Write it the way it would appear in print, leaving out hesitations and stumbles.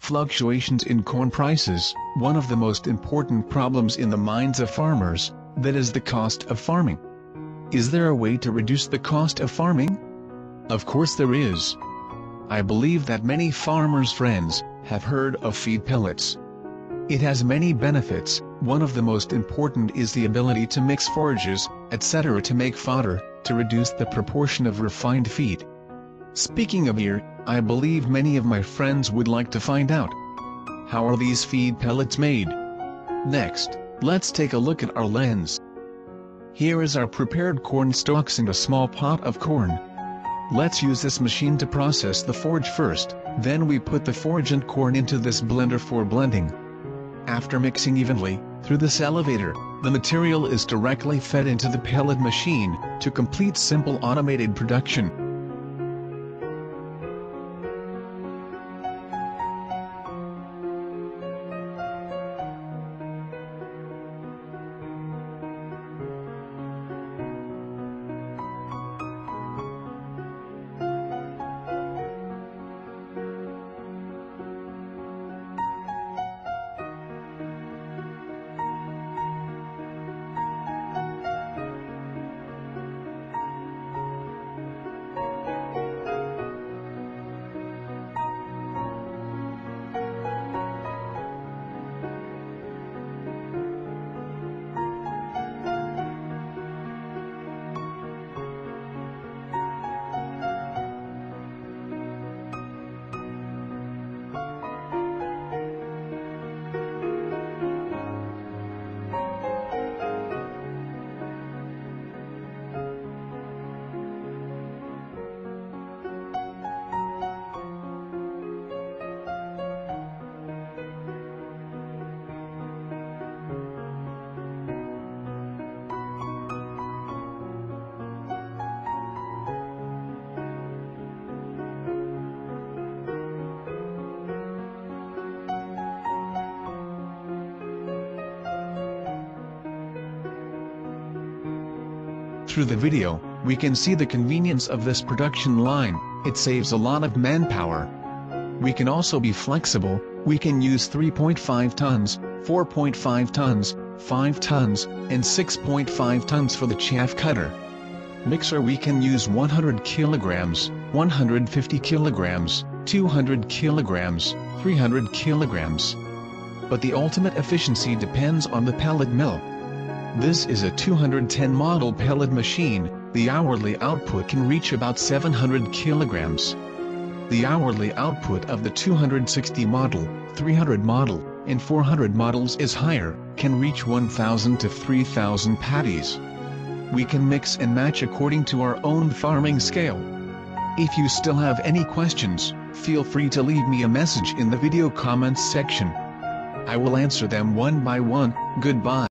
Fluctuations in corn prices, one of the most important problems in the minds of farmers, that is the cost of farming. Is there a way to reduce the cost of farming? Of course there is. I believe that many farmers' friends have heard of feed pellets. It has many benefits. One of the most important is the ability to mix forages, etc. to make fodder, to reduce the proportion of refined feed. Speaking of here, I believe many of my friends would like to find out, how are these feed pellets made? Next, let's take a look at our lens. Here is our prepared corn stalks and a small pot of corn. Let's use this machine to process the forage first, then we put the forage and corn into this blender for blending. After mixing evenly, through this elevator, the material is directly fed into the pellet machine, to complete simple automated production. Through the video, we can see the convenience of this production line. It saves a lot of manpower. We can also be flexible. We can use 3.5 tons, 4.5 tons, 5 tons, and 6.5 tons for the chaff cutter. Mixer we can use 100 kilograms, 150 kilograms, 200 kilograms, 300 kilograms. But the ultimate efficiency depends on the pellet mill. This is a 210 model pellet machine. The hourly output can reach about 700 kilograms. The hourly output of the 260 model, 300 model, and 400 models is higher, can reach 1,000 to 3,000 patties. We can mix and match according to our own farming scale. If you still have any questions, feel free to leave me a message in the video comments section. I will answer them one by one. Goodbye.